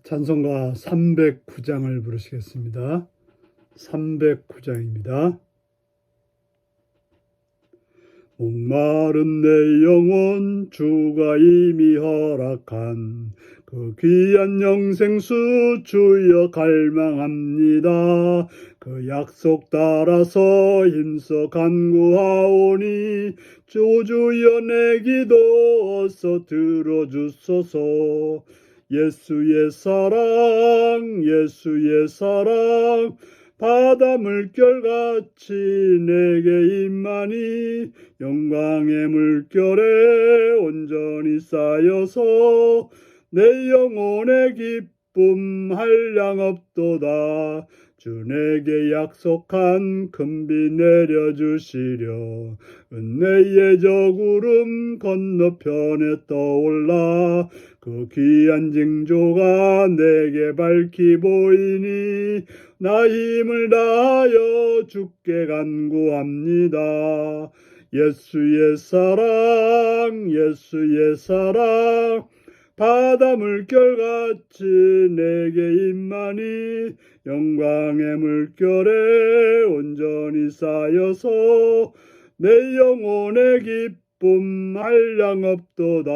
찬송가 309장을 부르시겠습니다. 309장입니다. 목마른 내 영혼 주가 이미 허락한 그 귀한 영생수 주여 갈망합니다. 그 약속 따라서 힘써 간구하오니 주여 내 기도 어서 들어주소서. 예수의 사랑 예수의 사랑 바다 물결같이 내게 임하니 영광의 물결에 온전히 쌓여서 내 영혼의 기쁨 한량없도다. 주 내게 약속한 큰비 내려주시려 은혜의 저 구름 건너편에 떠올라 그 귀한 징조가 내게 밝히 보이니 나 힘을 다하여 주께 간구합니다. 예수의 사랑 예수의 사랑 바다 물결같이 내게 임하니 영광의 물결에 온전히 쌓여서 내 영혼의 기쁨 한량없도다.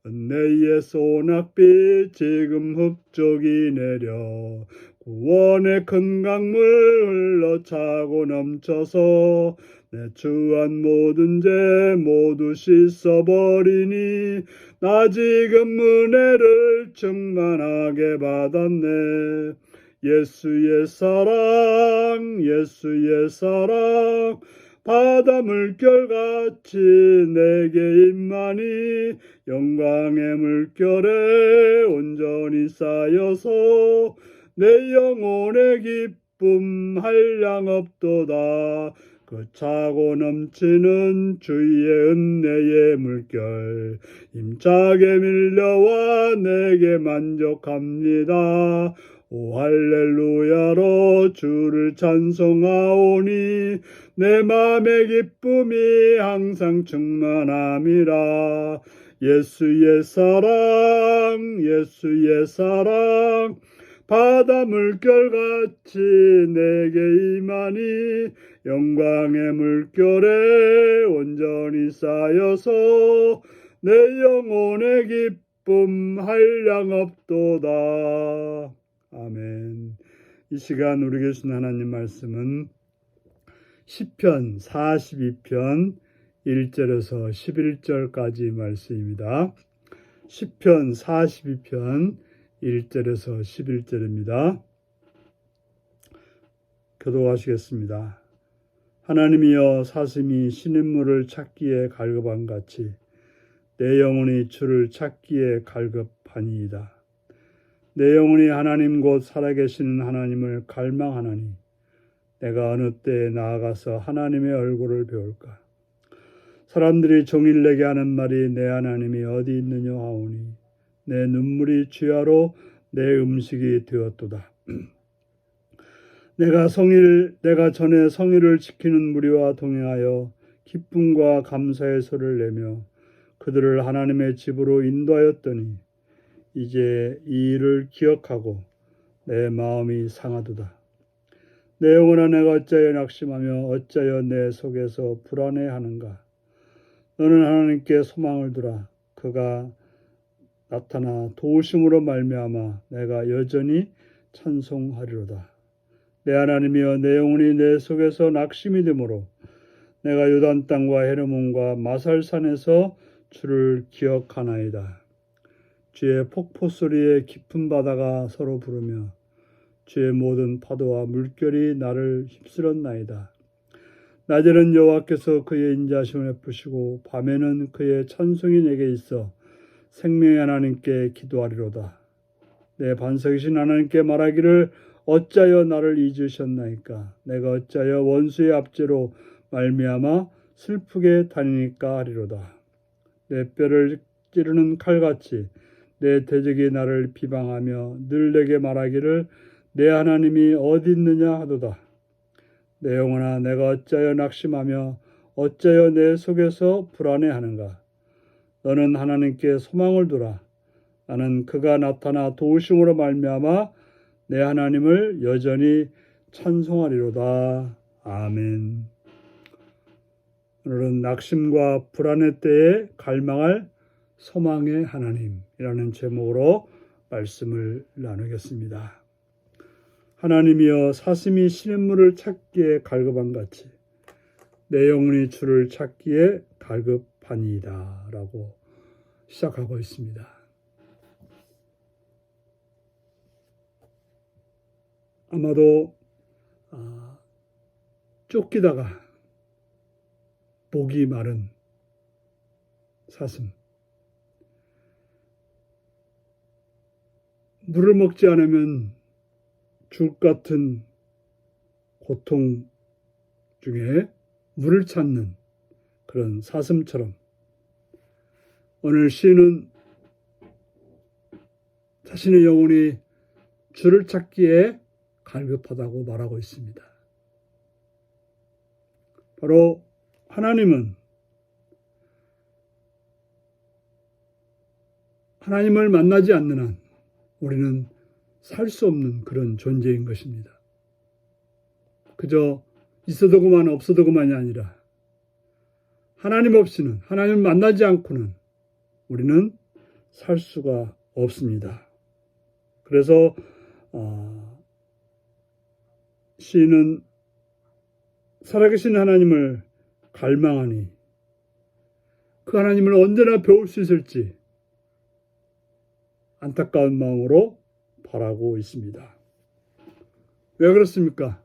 은혜의 소낙비 지금 흡족이 내려 구원의 큰 강물 흘러차고 넘쳐서 내 추한 모든 죄 모두 씻어버리니 나 지금 은혜를 충만하게 받았네. 예수의 사랑 예수의 사랑 바다 물결같이 내게 임하니 영광의 물결에 온전히 쌓여서 내 영혼의 기쁨 한량없도다. 그 차고 넘치는 주의 은혜의 물결 힘차게 밀려와 내게 만족합니다. 오 할렐루야로 주를 찬송하오니 내 맘의 기쁨이 항상 충만함이라. 예수의 사랑 예수의 사랑 바다 물결같이 내게 임하니 영광의 물결에 온전히 쌓여서 내 영혼의 기쁨 한량없도다. 아멘. 이 시간 우리 계신 하나님 말씀은 시편 42편 1절에서 11절까지 말씀입니다. 시편 42편 1절에서 11절입니다. 교독하시겠습니다. 하나님이여 사슴이 시냇물을 찾기에 갈급함같이 내 영혼이 주를 찾기에 갈급하니이다. 내 영혼이 하나님 곧 살아계시는 하나님을 갈망하나니 내가 어느 때에 나아가서 하나님의 얼굴을 배울까. 사람들이 종일 내게 하는 말이 내 하나님이 어디 있느냐 하오니 내 눈물이 주야로 내 음식이 되었도다. 내가 전에 성일을 지키는 무리와 동행하여 기쁨과 감사의 소리를 내며 그들을 하나님의 집으로 인도하였더니 이제 이 일을 기억하고 내 마음이 상하도다. 내 영혼아 내가 어찌하여 낙심하며 어찌하여 내 속에서 불안해하는가. 너는 하나님께 소망을 두라. 그가 나타나 도우심으로 말미암아 내가 여전히 찬송하리로다. 내 하나님이여 내 영혼이 내 속에서 낙심이 되므로 내가 요단 땅과 헤르몬과 마살산에서 주를 기억하나이다. 주의 폭포 소리에 깊은 바다가 서로 부르며 주의 모든 파도와 물결이 나를 휩쓸었나이다. 낮에는 여호와께서 그의 인자심을 베푸시고 밤에는 그의 찬송이 내게 있어 생명의 하나님께 기도하리로다. 내 반석이신 하나님께 말하기를 어찌하여 나를 잊으셨나이까. 내가 어찌하여 원수의 압제로 말미암아 슬프게 다니니까 하리로다. 내 뼈를 찌르는 칼같이 내 대적이 나를 비방하며 늘 내게 말하기를 내 하나님이 어디 있느냐 하도다. 내 영혼아 내가 어찌하여 낙심하며 어찌하여 내 속에서 불안해하는가. 너는 하나님께 소망을 두라. 나는 그가 나타나 도우심으로 말미암아 내 하나님을 여전히 찬송하리로다. 아멘. 오늘은 낙심과 불안의 때에 갈망할 소망의 하나님이라는 제목으로 말씀을 나누겠습니다. 하나님이여 사슴이 시냇물을 찾기에 갈급한 같이 내 영혼이 주를 찾기에 갈급하니이다 라고 시작하고 있습니다. 아마도 쫓기다가 목이 마른 사슴, 물을 먹지 않으면 죽을 것 같은 고통 중에 물을 찾는 그런 사슴처럼 오늘 시인은 자신의 영혼이 주를 찾기에 갈급하다고 말하고 있습니다. 바로 하나님은 하나님을 만나지 않는 한 우리는 살 수 없는 그런 존재인 것입니다. 그저 있어도 그만 없어도 그만이 아니라 하나님 없이는, 하나님을 만나지 않고는 우리는 살 수가 없습니다. 그래서 시인은 살아계신 하나님을 갈망하니 그 하나님을 언제나 배울 수 있을지 안타까운 마음으로 바라고 있습니다. 왜 그렇습니까?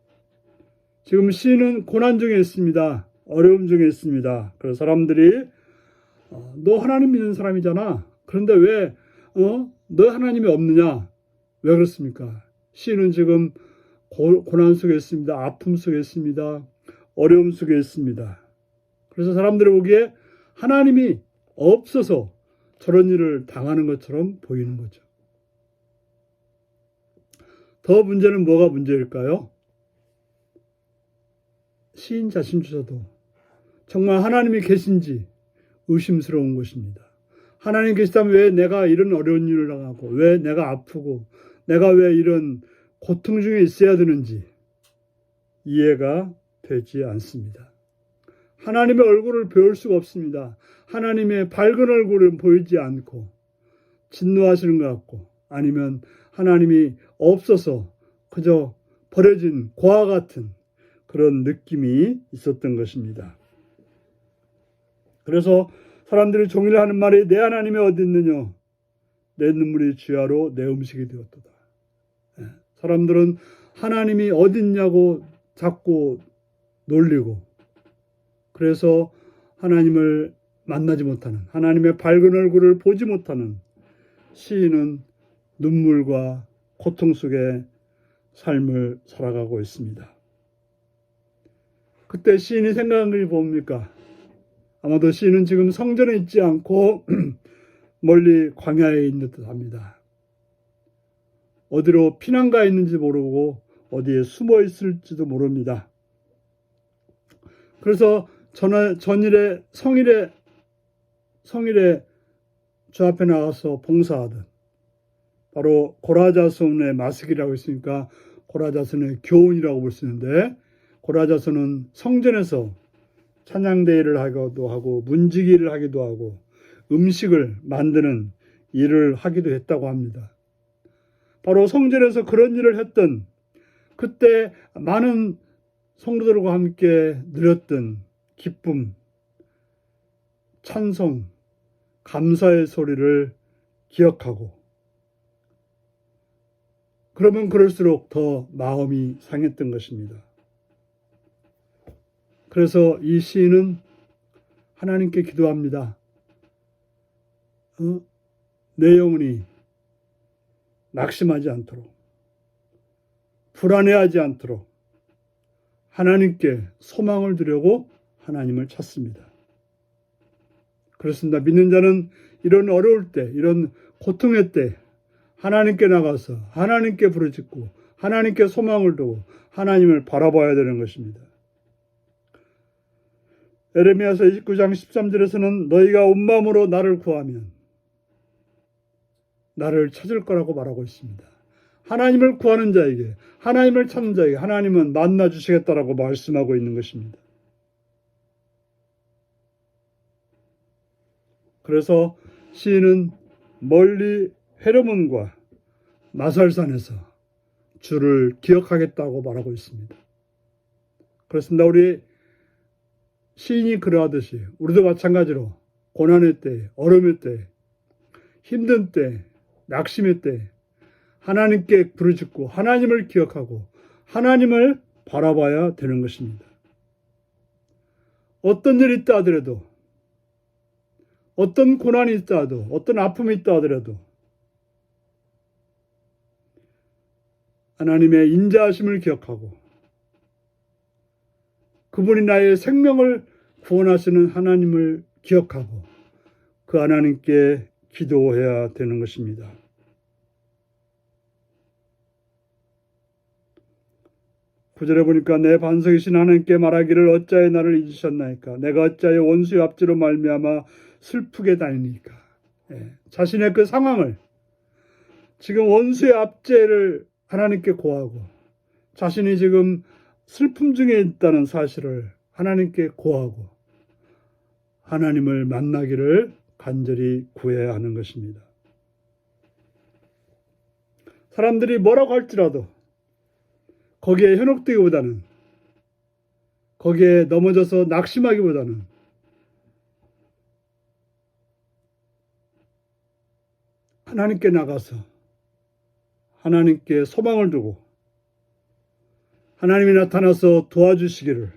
지금 시인은 고난 중에 있습니다. 어려움 중에 있습니다. 그래서 사람들이 너 하나님 믿는 사람이잖아. 그런데 왜 너 하나님이 없느냐? 왜 그렇습니까? 시인은 지금 고난 속에 있습니다. 아픔 속에 있습니다. 어려움 속에 있습니다. 그래서 사람들이 보기에 하나님이 없어서 저런 일을 당하는 것처럼 보이는 거죠. 더 문제는 뭐가 문제일까요? 시인 자신조차도 정말 하나님이 계신지 의심스러운 것입니다. 하나님 계시다면 왜 내가 이런 어려운 일을 당하고 왜 내가 아프고 내가 왜 이런 고통 중에 있어야 되는지 이해가 되지 않습니다. 하나님의 얼굴을 배울 수가 없습니다. 하나님의 밝은 얼굴은 보이지 않고 진노하시는 것 같고 아니면 하나님이 없어서 그저 버려진 고아 같은 그런 느낌이 있었던 것입니다. 그래서 사람들이 종일 하는 말이 내 하나님이 어디 있느냐? 내 눈물이 주야로 내 음식이 되었도다. 사람들은 하나님이 어디 있냐고 자꾸 놀리고 그래서 하나님을 만나지 못하는 하나님의 밝은 얼굴을 보지 못하는 시인은 눈물과 고통 속에 삶을 살아가고 있습니다. 그때 시인이 생각한 것이 뭡니까? 아마도 시인은 지금 성전에 있지 않고 멀리 광야에 있는 듯 합니다. 어디로 피난가 있는지 모르고 어디에 숨어 있을지도 모릅니다. 그래서 전일에 성일에 주 앞에 나가서 봉사하듯 바로 고라자손의 마스기라고 있으니까 고라자손의 교훈이라고 볼 수 있는데 고라자손은 성전에서 찬양대회를 하기도 하고 문지기를 하기도 하고 음식을 만드는 일을 하기도 했다고 합니다. 바로 성전에서 그런 일을 했던 그때 많은 성도들과 함께 누렸던 기쁨, 찬송, 감사의 소리를 기억하고 그러면 그럴수록 더 마음이 상했던 것입니다. 그래서 이 시인은 하나님께 기도합니다. 내 영혼이 낙심하지 않도록 불안해하지 않도록 하나님께 소망을 두려고 하나님을 찾습니다. 그렇습니다. 믿는 자는 이런 어려울 때, 이런 고통의 때 하나님께 나가서 하나님께 부르짖고 하나님께 소망을 두고 하나님을 바라봐야 되는 것입니다. 에레미야서 29장 13절에서는 너희가 온 마음으로 나를 구하면 나를 찾을 거라고 말하고 있습니다. 하나님을 구하는 자에게, 하나님을 찾는 자에게 하나님은 만나 주시겠다라고 말씀하고 있는 것입니다. 그래서 시인은 멀리 헤르몬과 나살산에서 주를 기억하겠다고 말하고 있습니다. 그렇습니다. 우리 시인이 그러하듯이 우리도 마찬가지로 고난의 때, 어려움의 때, 힘든 때, 낙심의 때 하나님께 부르짖고 하나님을 기억하고 하나님을 바라봐야 되는 것입니다. 어떤 일이 있다 하더라도, 어떤 고난이 있다 하더라도, 어떤 아픔이 있다 하더라도 하나님의 인자하심을 기억하고 그분이 나의 생명을 구원하시는 하나님을 기억하고 그 하나님께 기도해야 되는 것입니다. 구절에 보니까 내 반석이신 하나님께 말하기를 어찌하여 나를 잊으셨나이까 내가 어찌하여 원수의 압제로 말미암아 슬프게 다니니까. 자신의 그 상황을 지금 원수의 압제를 하나님께 고하고 자신이 지금 슬픔 중에 있다는 사실을 하나님께 고하고 하나님을 만나기를 간절히 구해야 하는 것입니다. 사람들이 뭐라고 할지라도 거기에 현혹되기보다는 거기에 넘어져서 낙심하기보다는 하나님께 나가서 하나님께 소망을 두고 하나님이 나타나서 도와주시기를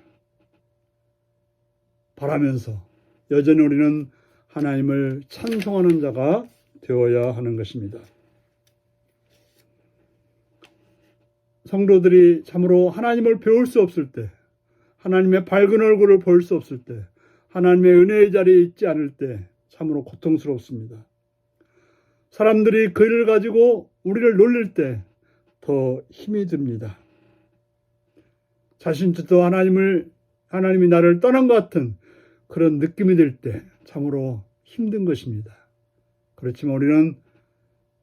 바라면서 여전히 우리는 하나님을 찬송하는 자가 되어야 하는 것입니다. 성도들이 참으로 하나님을 배울 수 없을 때, 하나님의 밝은 얼굴을 볼 수 없을 때, 하나님의 은혜의 자리에 있지 않을 때 참으로 고통스럽습니다. 사람들이 그 일을 가지고 우리를 놀릴 때 더 힘이 듭니다. 자신도 하나님이 나를 떠난 것 같은 그런 느낌이 들 때 참으로 힘든 것입니다. 그렇지만 우리는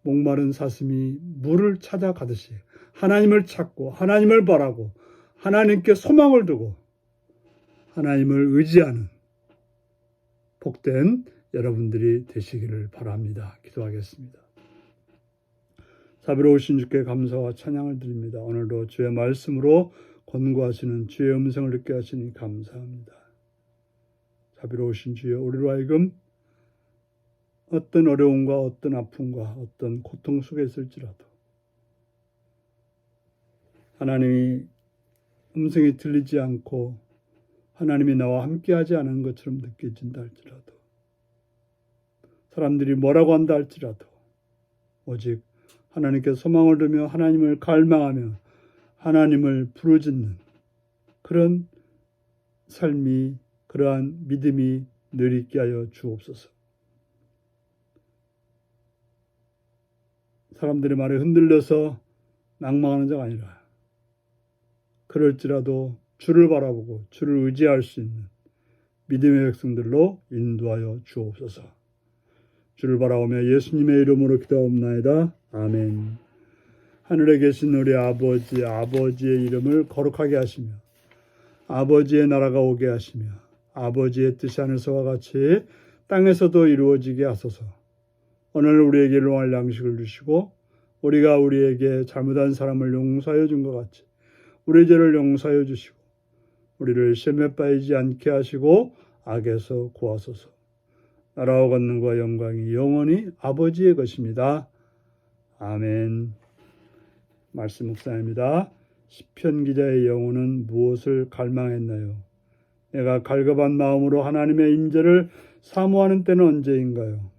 목마른 사슴이 물을 찾아가듯이 하나님을 찾고 하나님을 바라고 하나님께 소망을 두고 하나님을 의지하는 복된 여러분들이 되시기를 바랍니다. 기도하겠습니다. 자비로우신 주께 감사와 찬양을 드립니다. 오늘도 주의 말씀으로 권고하시는 주의 음성을 듣게 하시니 감사합니다. 자비로우신 주여, 우리로 하여금 어떤 어려움과 어떤 아픔과 어떤 고통 속에 있을지라도 하나님이 음성이 들리지 않고 하나님이 나와 함께하지 않은 것처럼 느껴진다 할지라도 사람들이 뭐라고 한다 할지라도 오직 하나님께 소망을 두며 하나님을 갈망하며 하나님을 부르짖는 그런 삶이 그러한 믿음이 늘 있게 하여 주옵소서. 사람들의 말에 흔들려서 낭망하는 자가 아니라 그럴지라도 주를 바라보고 주를 의지할 수 있는 믿음의 백성들로 인도하여 주옵소서. 주를 바라오며 예수님의 이름으로 기도하옵나이다. 아멘. 하늘에 계신 우리 아버지의 이름을 거룩하게 하시며 아버지의 나라가 오게 하시며 아버지의 뜻이 하늘서와 같이 땅에서도 이루어지게 하소서. 오늘 우리에게 일용할 양식을 주시고 우리가 우리에게 잘못한 사람을 용서하여 준 것 같이 우리 죄를 용서하여 주시고 우리를 시험에 빠지지 않게 하시고 악에서 구하소서. 나라와 권능과 영광이 영원히 아버지의 것입니다. 아멘. 말씀 묵상입니다. 시편 기자의 영혼은 무엇을 갈망했나요? 내가 갈급한 마음으로 하나님의 임재를 사모하는 때는 언제인가요?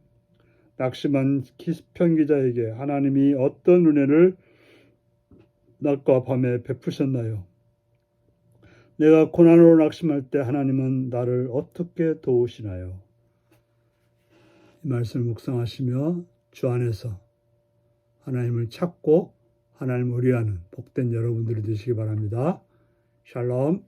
낙심한 시편 기자에게 하나님이 어떤 은혜를 낮과 밤에 베푸셨나요? 내가 고난으로 낙심할 때 하나님은 나를 어떻게 도우시나요? 이 말씀을 묵상하시며 주 안에서 하나님을 찾고 하나님을 의뢰하는 복된 여러분들이 되시기 바랍니다. 샬롬.